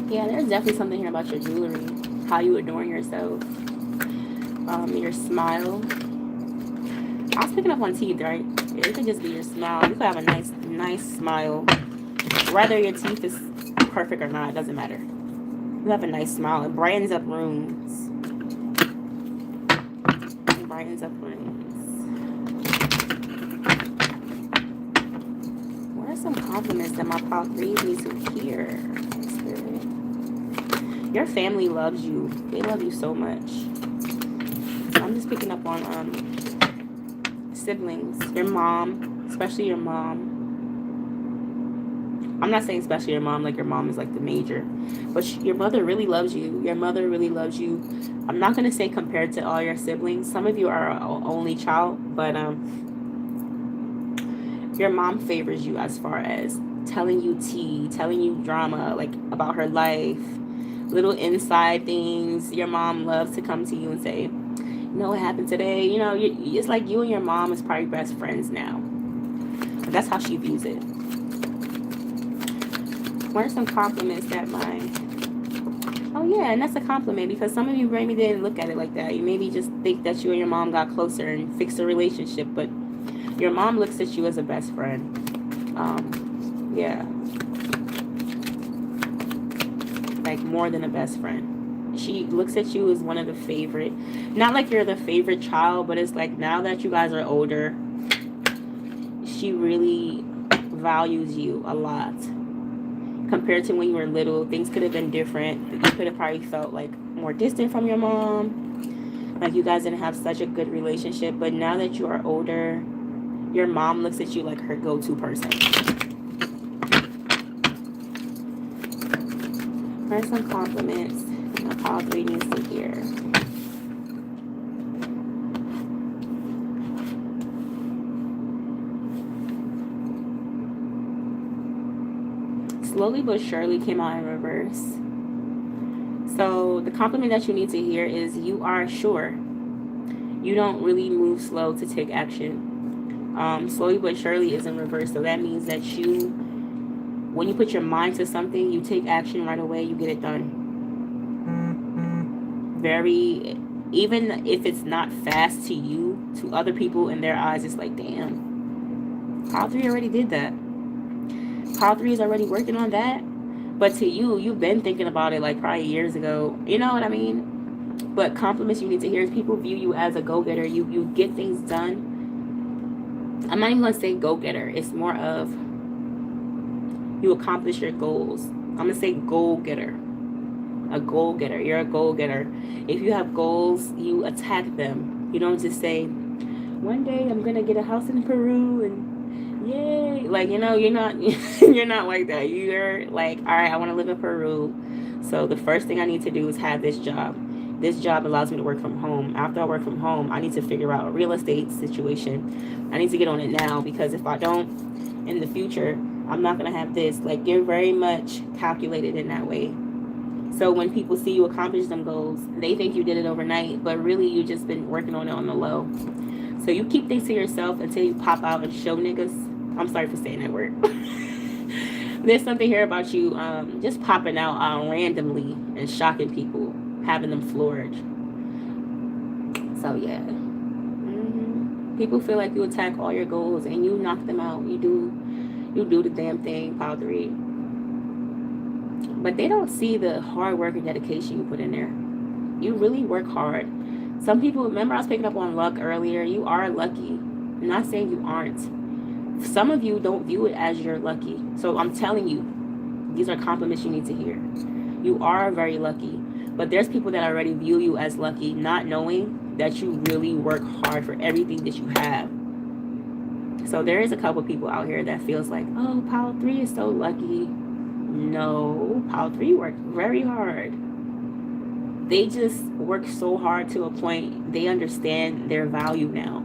Yeah, there's definitely something here about your jewelry, how you adorn yourself, your smile. I was picking up on teeth, right? It could just be your smile. You could have a nice smile. Whether your teeth is perfect or not, it doesn't matter. You have a nice smile. It brightens up rooms. It brightens up rooms. What are some compliments that my pop reads me to hear? Your family loves you. They love you so much. I'm just picking up on siblings. Your mom, especially your mom. I'm not saying especially your mom, like your mom is like the major. But your mother really loves you. Your mother really loves you. I'm not going to say compared to all your siblings. Some of you are an only child. But your mom favors you as far as telling you tea, telling you drama, like about her life. Little inside things. Your mom loves to come to you and say, you know what happened today? You know, it's like you and your mom is probably best friends now. But that's how she views it. What are some compliments that oh yeah, and that's a compliment, because some of you maybe didn't look at it like that. You maybe just think that you and your mom got closer and fixed a relationship, but your mom looks at you as a best friend. Yeah. Like more than a best friend. She looks at you as one of the favorite. Not like you're the favorite child, but it's like now that you guys are older, she really values you a lot. Compared to when you were little, things could have been different. You could have probably felt like more distant from your mom. Like you guys didn't have such a good relationship. But now that you are older, your mom looks at you like her go-to person. What are some compliments my pile 3 needs to hear? Slowly but surely came out in reverse. So the compliment that you need to hear is you are sure. You don't really move slow to take action. Slowly but surely is in reverse. So that means that you, when you put your mind to something, you take action right away, you get it done. Very, even if it's not fast to you, to other people in their eyes, it's like, damn, pile 3 already did that. Pile 3 is already working on that. But to you, you've been thinking about it like probably years ago. You know what I mean? But compliments you need to hear is people view you as a go-getter. You get things done. I'm not even going to say go-getter. It's more of you accomplish your goals. I'm going to say goal-getter. A goal-getter. You're a goal-getter. If you have goals, you attack them. You don't just say, one day I'm going to get a house in Peru and yay. Like, you know, you're not you're not like that. You're like, all right, I want to live in Peru. So the first thing I need to do is have this job. This job allows me to work from home. After I work from home, I need to figure out a real estate situation. I need to get on it now because if I don't, in the future, I'm not going to have this. Like, you're very much calculated in that way. So when people see you accomplish them goals, they think you did it overnight, but really you just been working on it on the low. So you keep things to yourself until you pop out and show niggas. I'm sorry for saying that word. There's something here about you just popping out randomly and shocking people, having them floored. So yeah. People feel like you attack all your goals and you knock them out. You do the damn thing, pile 3. But they don't see the hard work and dedication you put in there. You really work hard. Some people, remember I was picking up on luck earlier. You are lucky. I'm not saying you aren't. Some of you don't view it as you're lucky. So I'm telling you, these are compliments you need to hear. You are very lucky. But there's people that already view you as lucky, not knowing that you really work hard for everything that you have. So there is a couple people out here that feels like, oh, pile 3 is so lucky. No, pile 3 worked very hard. They just work so hard to a point they understand their value now.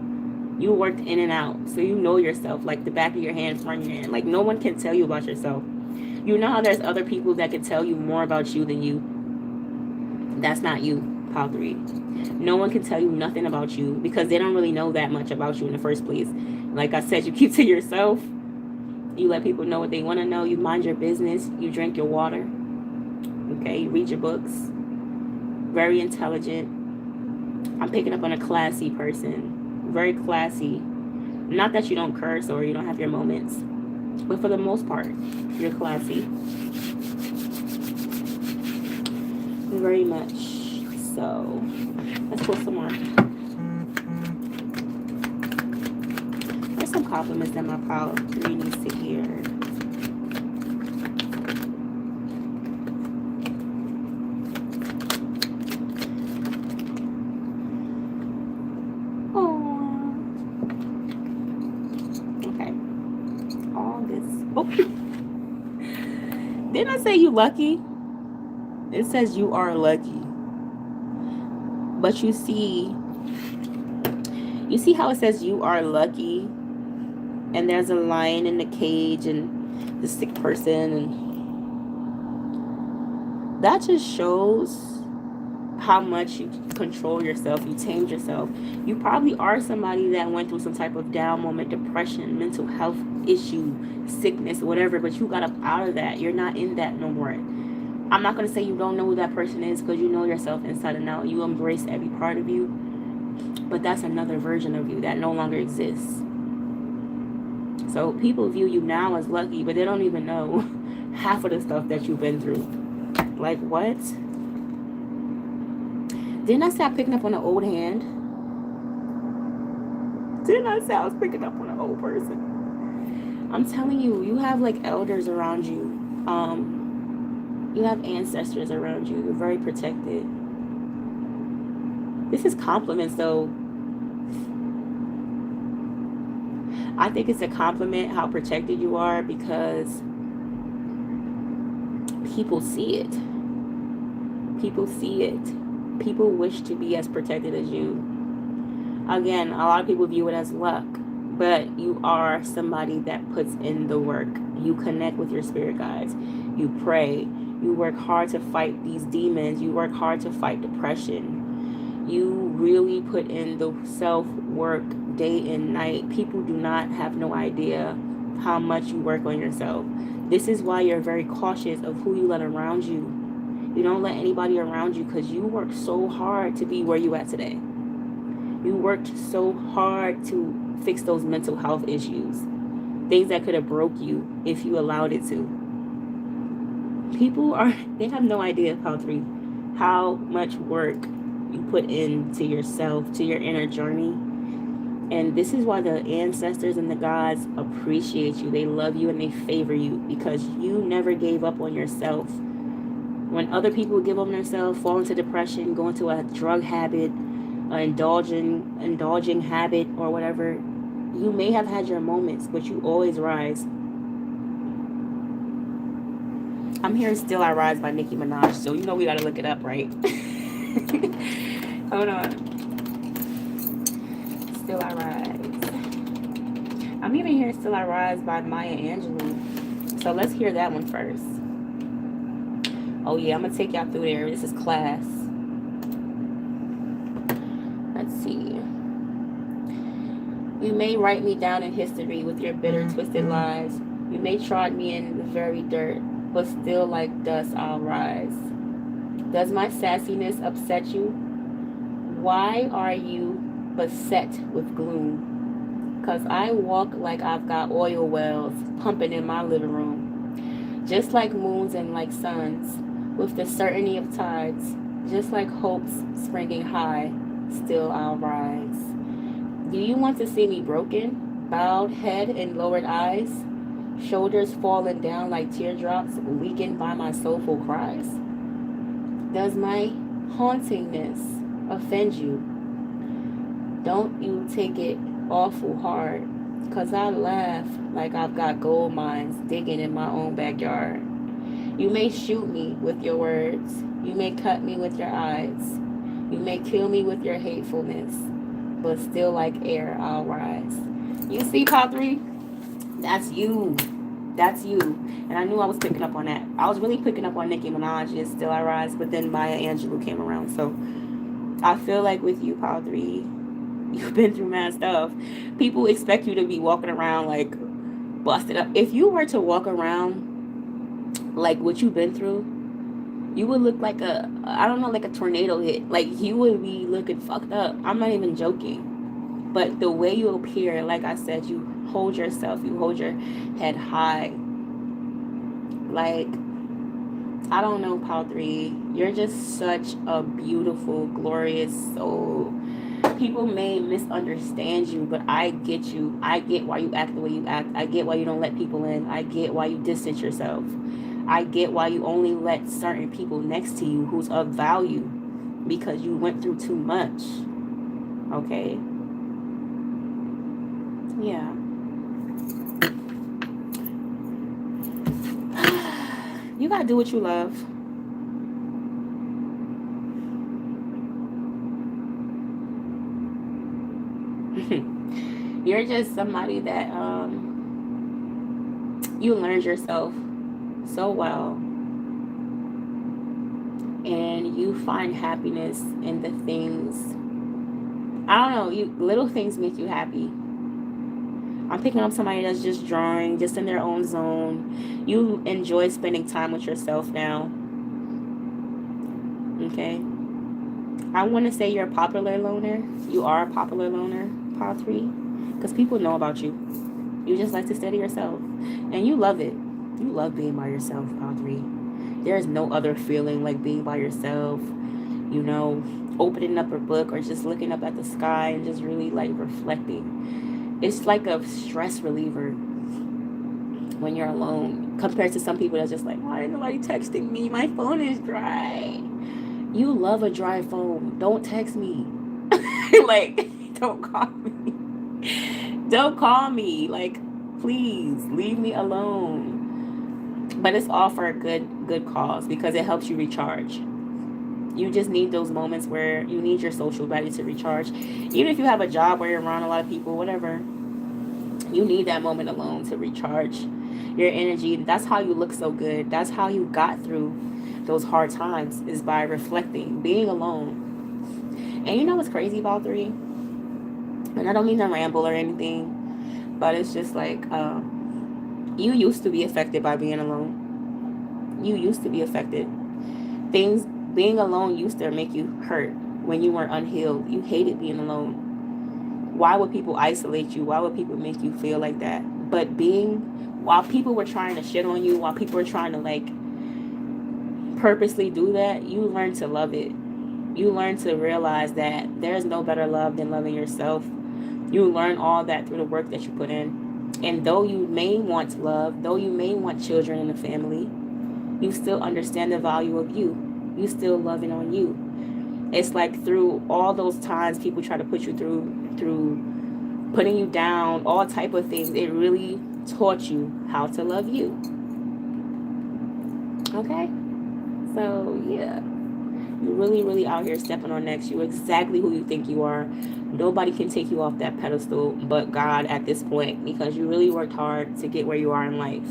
You worked in and out, so you know yourself like the back of your hand, front of your hand. Like no one can tell you about yourself. You know how there's other people that can tell you more about you than you. That's not you, pile 3. No one can tell you nothing about you because they don't really know that much about you in the first place. Like I said, you keep to yourself. You let people know what they want to know. You mind your business. You drink your water. Okay, you read your books. Very intelligent. I'm picking up on a classy person. Very classy. Not that you don't curse or you don't have your moments, but for the most part, you're classy. Very much so. Let's pull some more. There's some compliments that my pile 3 needs to hear. Didn't I say you lucky? It says you are lucky. But you see how it says you are lucky? And there's a lion in the cage and the sick person. And that just shows how much you control yourself. You tamed yourself. You probably are somebody that went through some type of down moment, depression, mental health issue, sickness, whatever, but you got up out of that. You're not in that no more. I'm not going to say you don't know who that person is because you know yourself inside and out. You embrace every part of you, but that's another version of you that no longer exists. So people view you now as lucky, but they don't even know half of the stuff that you've been through. Like what? Didn't I say I picking up on an old hand? Didn't I say I was picking up on an old person? I'm telling you, you have like elders around you. You have ancestors around you. You're very protected. This is compliments though. I think it's a compliment how protected you are because people see it. People see it. People wish to be as protected as you. Again, a lot of people view it as luck, but you are somebody that puts in the work. You connect with your spirit guides. You pray. You work hard to fight these demons. You work hard to fight depression. You really put in the self-work day and night. People do not have no idea how much you work on yourself. This is why you're very cautious of who you let around you. You don't let anybody around you because you worked so hard to be where you at today. You worked so hard to fix those mental health issues. Things that could have broke you if you allowed it to. People they have no idea, Pile 3, how much work you put into yourself, to your inner journey. And this is why the ancestors and the gods appreciate you. They love you and they favor you because you never gave up on yourself. When other people give up on themselves, fall into depression, go into a drug habit, indulging habit or whatever, you may have had your moments, but you always rise. I'm hearing Still I Rise by Nicki Minaj, so you know we gotta look it up, right? Hold on. Still I Rise. I'm even hearing Still I Rise by Maya Angelou. So let's hear that one first. Oh yeah, I'm gonna take y'all through there. This is class. Let's see. You may write me down in history with your bitter, twisted lies. You may trod me in the very dirt, but still like dust I'll rise. Does my sassiness upset you? Why are you beset with gloom? 'Cause I walk like I've got oil wells pumping in my living room. Just like moons and like suns, with the certainty of tides, just like hopes springing high, still I'll rise. Do you want to see me broken, bowed head and lowered eyes, shoulders falling down like teardrops, weakened by my soulful cries? Does my hauntingness offend you? Don't you take it awful hard, 'cause I laugh like I've got gold mines digging in my own backyard. You may shoot me with your words. You may cut me with your eyes. You may kill me with your hatefulness, but still like air I'll rise. You see, Pile 3? That's you. That's you. And I knew I was picking up on that. I was really picking up on Nicki Minaj's Still I Rise, but then Maya Angelou came around. So I feel like with you, Pile 3, you've been through mad stuff. People expect you to be walking around like busted up. If you were to walk around like what you've been through, you would look like like a tornado hit. Like you would be looking fucked up. I'm not even joking. But the way you appear, like I said, you hold yourself, you hold your head high. Like, I don't know, Pile 3. You're just such a beautiful, glorious soul. People may misunderstand you, but I get you. I get why you act the way you act. I get why you don't let people in. I get why you distance yourself. I get why you only let certain people next to you who's of value, because you went through too much. Okay? Yeah. You gotta do what you love. You're just somebody that you learned yourself so well, and you find happiness in the things, I don't know, little things make you happy. I'm picking up somebody that's just drawing, just in their own zone. You enjoy spending time with yourself now. Okay? I want to say you're a popular loner. You are a popular loner, Pile 3, because people know about you. You just like to stay to yourself, and you love it. You love being by yourself, Pile 3. There is no other feeling like being by yourself. You know, opening up a book or just looking up at the sky and just really like reflecting. It's like a stress reliever when you're alone, compared to some people that's just like, why ain't nobody texting me? My phone is dry. You love a dry phone. Don't text me. Like, don't call me. Don't call me. Like, please leave me alone. But it's all for a good cause, because it helps you recharge. You just need those moments where you need your social battery to recharge. Even if you have a job where you're around a lot of people, whatever, you need that moment alone to recharge your energy. That's how you look so good. That's how you got through those hard times, is by reflecting, being alone. And you know what's crazy about 3? And I don't mean to ramble or anything, but it's just like, you used to be affected by being alone. You used to be affected. Things, being alone used to make you hurt when you weren't unhealed. You hated being alone. Why would people isolate you? Why would people make you feel like that? But while people were trying to shit on you, while people were trying to like purposely do that, you learned to love it. You learn to realize that there's no better love than loving yourself. You learn all that through the work that you put in. And though you may want love, though you may want children in the family, you still understand the value of you. You still loving on you. It's like through all those times people try to put you through putting you down, all type of things, it really taught you how to love you. Okay? So, yeah. You're really, really out here stepping on necks. You're exactly who you think you are. Nobody can take you off that pedestal but God at this point, because you really worked hard to get where you are in life.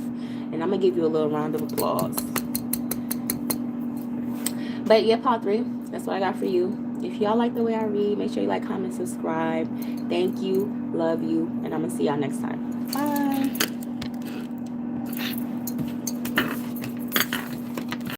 And I'm going to give you a little round of applause. But yeah, part 3, that's what I got for you. If y'all like the way I read, make sure you like, comment, subscribe. Thank you. Love you. And I'm going to see y'all next time. Bye.